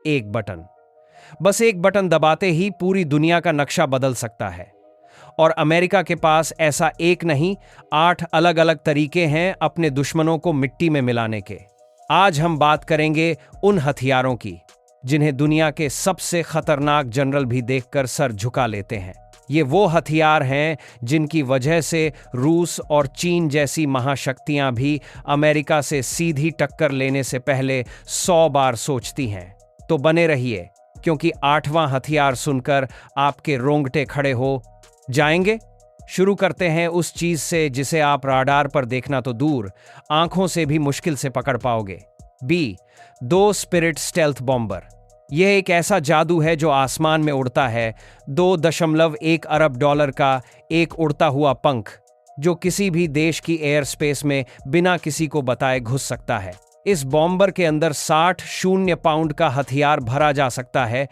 एक बटन। बस एक बटन दबाते ही पूरी दुनिया का नक्शा बदल सकता है। और अमेरिका के पास ऐसा एक नहीं, 8 अलग अलग तरीके हैं अपने दुश्मनों को मिट्टी में मिलाने के। आज हम बात करेंगे उन हथियारों की जिन्हें दुनिया के सबसे खतरनाक जनरल भी देखकर सर झुका लेते हैं। ये वो हथियार हैं जिनकी वजह से रूस और चीन जैसी महाशक्तियां भी अमेरिका से सीधी टक्कर लेने से पहले 100 बार सोचती हैं। तो बने रहिए, क्योंकि 8वां हथियार सुनकर आपके रोंगटे खड़े हो जाएंगे। शुरू करते हैं उस चीज से जिसे आप राडार पर देखना तो दूर, आंखों से भी मुश्किल से पकड़ पाओगे। B-2 spirit stealth bomber. यह एक ऐसा जादू है जो आसमान में उड़ता है, $2.1 अरब का एक उड़ता हुआ पंख, जो किसी भी देश की एयर स्पेस में बिना किसी को बताए घुस सकता है। इस बॉम्बर के अंदर 60 शून्य पाउंड का हथियार भरा जा सकता है,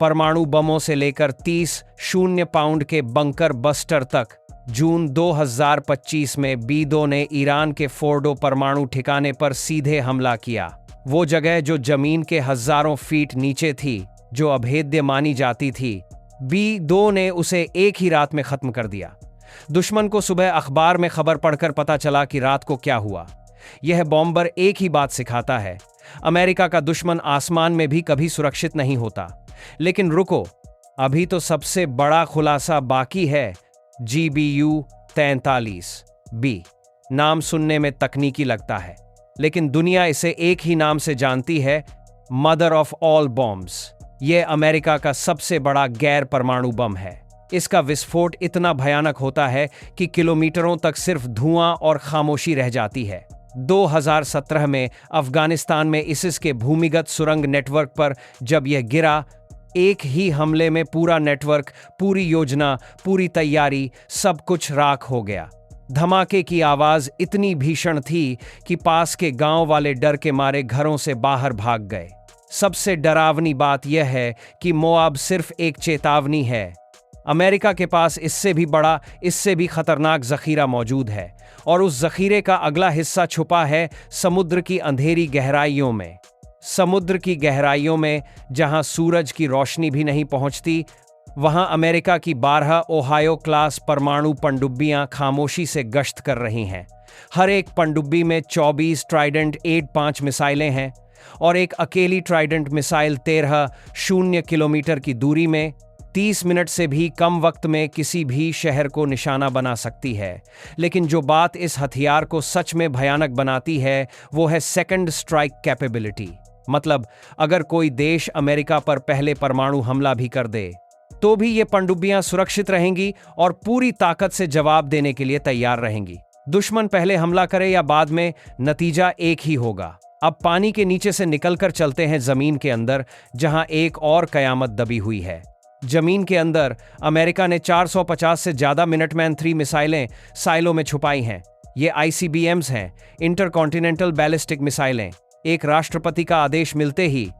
परमाणु बमों से लेकर 30 शून्य पाउंड के बंकर बस्टर तक। जून 2025 में B-2 ने ईरान के फोर्डो परमाणु ठिकाने पर सीधे हमला किया। वो जगह जो जमीन के हजारों फीट नीचे थी, जो अभेद्य मानी जाती थी, B-2 ने उसे एक ही रात में खत्म कर दिया। दुश्मन को सुबह अखबार में खबर पढ़कर पता चला कि रात को क्या हुआ। यह बॉम्बर एक ही बात सिखाता है, अमेरिका का दुश्मन आसमान में भी कभी सुरक्षित नहीं होता। लेकिन रुको, अभी तो सबसे बड़ा खुलासा बाकी है। GBU-43B। नाम सुनने में तकनीकी लगता है, लेकिन दुनिया इसे एक ही नाम से जानती है, मदर ऑफ ऑल बॉम्ब्स। यह अमेरिका का सबसे बड़ा गैर परमाणु बम है। इसका विस्फोट इतना भयानक होता है कि किलोमीटरों तक सिर्फ धुआं और खामोशी रह जाती है। 2017 में अफगानिस्तान में ISIS के भूमिगत सुरंग नेटवर्क पर जब यह गिरा, एक ही हमले में पूरा नेटवर्क, पूरी योजना, पूरी तैयारी, सब कुछ राख हो गया। धमाके की आवाज इतनी भीषण थी कि पास के गांव वाले डर के मारे घरों से बाहर भाग गए। सबसे डरावनी बात यह है कि मोआब सिर्फ एक चेतावनी है। अमेरिका के पास इससे भी बड़ा, इससे भी खतरनाक जखीरा मौजूद है, और उस जखीरे का अगला हिस्सा छुपा है समुद्र की अंधेरी गहराइयों में। समुद्र की गहराइयों में, जहां सूरज की रोशनी भी नहीं पहुंचती, वहां अमेरिका की 12 ओहायो क्लास परमाणु पनडुब्बियां खामोशी से गश्त कर रही हैं। हर एक पनडुब्बी में 24 ट्राइडेंट 85 मिसाइलें हैं, और एक अकेली ट्राइडेंट मिसाइल 13 शून्य किलोमीटर की दूरी में 30 मिनट से भी कम वक्त में किसी भी शहर को निशाना बना सकती है। लेकिन जो बात इस हथियार को सच में भयानक बनाती है, वो है सेकंड स्ट्राइक कैपेबिलिटी। मतलब, अगर कोई देश अमेरिका पर पहले परमाणु हमला भी कर दे, तो भी ये पनडुब्बियां सुरक्षित रहेंगी और पूरी ताकत से जवाब देने के लिए तैयार रहेंगी। दुश्मन पहले हमला करे या बाद में, नतीजा एक ही होगा। अब पानी के नीचे से निकलकर चलते हैं जमीन के अंदर, जहां एक और कयामत दबी हुई है। जमीन के अंदर अमेरिका ने 450 से ज्यादा मिनटमैन 3 मिसाइलें साइलों में छुपाई हैं। ये ICBMs हैं, इंटरकॉन्टिनेंटल बैलिस्टिक मिसाइलें। एक राष्ट्रपति का आदेश मिलते ही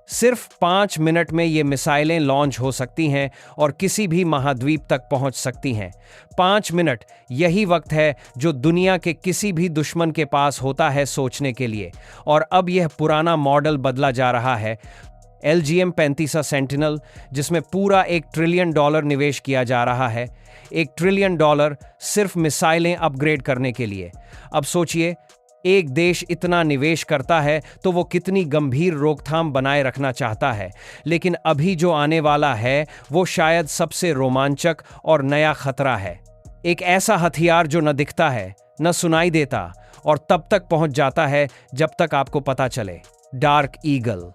सिर्फ 5 मिनट में ये मिसाइलें लॉन्च हो सकती हैं और किसी भी महाद्वीप तक पहुंच सकती हैं। 5 मिनट, यही वक्त है जो दुनिया के किसी भी दुश्मन के पास होता है सोचने के लिए। और अब यह पुराना मॉडल बदला जा रहा है। LGM-35 सेंटिनल, जिसमें पूरा $1 ट्रिलियन निवेश किया जा रहा है। $1 ट्रिलियन सिर्फ मिसाइलें अपग्रेड करने के लिए। अब सोचिए, एक देश इतना निवेश करता है तो वो कितनी गंभीर रोकथाम बनाए रखना चाहता है। लेकिन अभी जो आने वाला है वो शायद सबसे रोमांचक और नया खतरा है। एक ऐसा हथियार जो न दिखता है, न सुनाई देता, और तब तक पहुंच जाता है जब तक आपको पता चले। Dark eagle.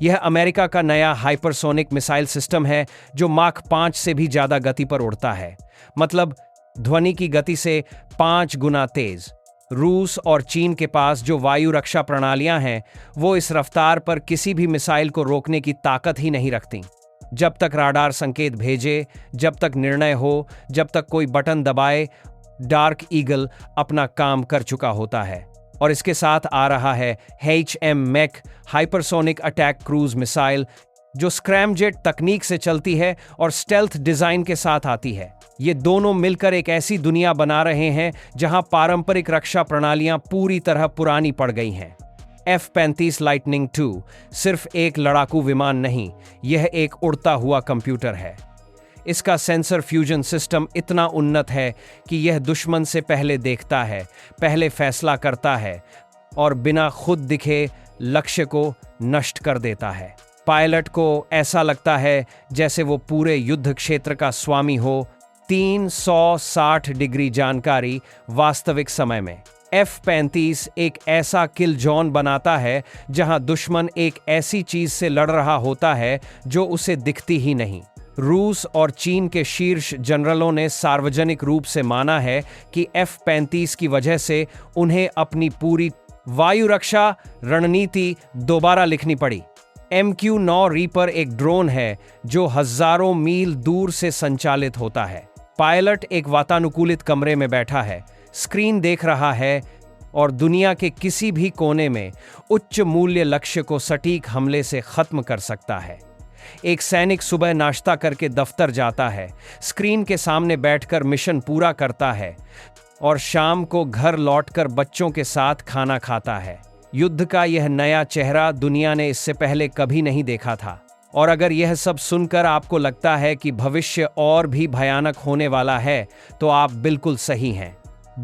यह अमेरिका का नया हाइपरसोनिक मिसाइल सिस्टम है जो माख 5 से भी ज्यादा गति पर उड़ता है। मतलब ध्वनि की गति से 5 गुना तेज। रूस और चीन के पास जो वायु रक्षा प्रणालियां हैं, वो इस रफ्तार पर किसी भी मिसाइल को रोकने की ताकत ही नहीं रखती। जब तक राडार संकेत भेजे, जब तक निर्णय हो, जब तक कोई बटन दबाए, डार्क ईगल अपना काम कर चुका होता है। और इसके साथ आ रहा है HM-MEC hypersonic attack cruise missile, जो स्क्रैमजेट तकनीक से चलती है और स्टेल्थ डिजाइन के साथ आती है। ये दोनों मिलकर एक ऐसी दुनिया बना रहे हैं जहां पारंपरिक रक्षा प्रणालियां पूरी तरह पुरानी पड़ गई हैं। F-35 लाइटनिंग 2 सिर्फ एक लड़ाकू विमान नहीं, यह एक उड़ता हुआ कंप्यूटर है। इसका सेंसर फ्यूजन सिस्टम इतना उन्नत है कि यह दुश्मन से पहले देखता है, पहले फैसला करता है और बिना खुद दिखे लक्ष्य को नष्ट कर देता है। पायलट को ऐसा लगता है जैसे वो पूरे युद्ध क्षेत्र का स्वामी हो। 360 डिग्री जानकारी वास्तविक समय में। F-35 एक ऐसा किल जोन बनाता है जहां दुश्मन एक ऐसी चीज से लड़ रहा होता है जो उसे दिखती ही नहीं। रूस और चीन के शीर्ष जनरलों ने सार्वजनिक रूप से माना है कि F-35 की वजह से उन्हें अपनी पूरी वायु रक्षा रणनीति दोबारा लिखनी पड़ी। MQ-9 रीपर एक ड्रोन है जो हजारों मील दूर से संचालित होता है। पायलट एक वातानुकूलित कमरे में बैठा है, स्क्रीन देख रहा है और दुनिया के किसी भी कोने में उच्च मूल्य लक्ष्य को सटीक हमले से खत्म कर सकता है। एक सैनिक सुबह नाश्ता करके दफ्तर जाता है, स्क्रीन के सामने बैठकर मिशन पूरा करता है और शाम को घर लौटकर बच्चों के साथ खाना खाता है। युद्ध का यह नया चेहरा दुनिया ने इससे पहले कभी नहीं देखा था। और अगर यह सब सुनकर आपको लगता है कि भविष्य और भी भयानक होने वाला है, तो आप बिल्कुल सही हैं।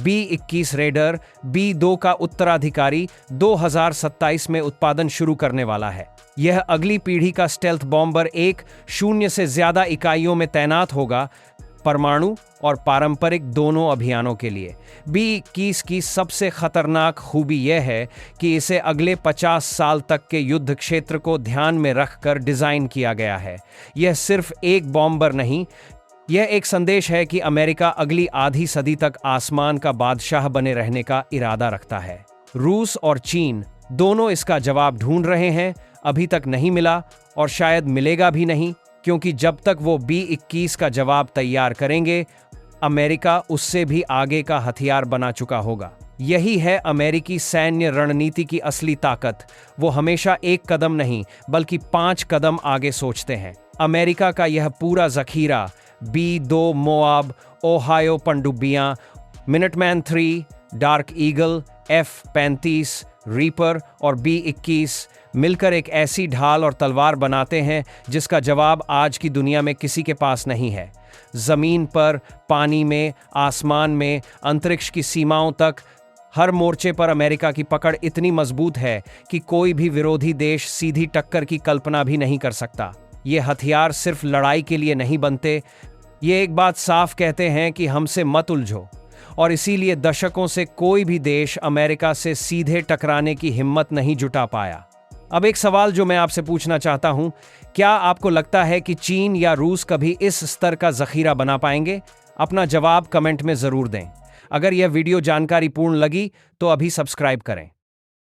B-21 रेडर B-2 का उत्तराधिकारी 2027 में उत्पादन शुरू करने वाला है। यह अगली पीढ़ी का स्टेल्थ बॉम्बर 1-0 से ज्यादा इकाइयों में तैनात होगा, परमाणु और पारंपरिक दोनों अभियानों के लिए। B-21 की सबसे खतरनाक खूबी यह है कि इसे अगले 50 साल तक के युद्ध क्षेत्र को ध्यान में रखकर डिजाइन किया गया है। यह सिर्फ एक बॉम्बर नहीं, यह एक संदेश है कि अमेरिका अगली आधी सदी तक आसमान का बादशाह बने रहने का इरादा रखता है। रूस और चीन दोनों इसका जवाब ढूंढ रहे हैं, अभी तक नहीं मिला और शायद मिलेगा भी नहीं, क्योंकि जब तक वो B-21 का जवाब तैयार करेंगे, अमेरिका उससे भी आगे का हथियार बना चुका होगा। यही है अमेरिकी सैन्य रणनीति की असली ताकत। वो हमेशा एक कदम नहीं बल्कि 5 कदम आगे सोचते हैं। अमेरिका का यह पूरा जखीरा B-2 मोआब, ओहायो पनडुब्बियां, Minuteman 3, dark eagle, F-35 reaper और B-21 मिलकर एक ऐसी ढाल और तलवार बनाते हैं जिसका जवाब आज की दुनिया में किसी के पास नहीं है। जमीन पर, पानी में, आसमान में, अंतरिक्ष की सीमाओं तक, हर मोर्चे पर अमेरिका की पकड़ इतनी मजबूत है कि कोई भी विरोधी देश सीधी टक्कर की कल्पना भी नहीं कर सकता। ये हथियार सिर्फ लड़ाई के लिए नहीं बनते, ये एक बात साफ कहते हैं कि हमसे मत उलझो, और इसीलिए दशकों से कोई भी देश अमेरिका से सीधे टकराने की हिम्मत नहीं जुटा पाया। अब एक सवाल जो मैं आपसे पूछना चाहता हूं, क्या आपको लगता है कि चीन या रूस कभी इस स्तर का जखीरा बना पाएंगे? अपना जवाब कमेंट में जरूर दें। अगर यह वीडियो जानकारीपूर्ण लगी तो अभी सब्सक्राइब करें।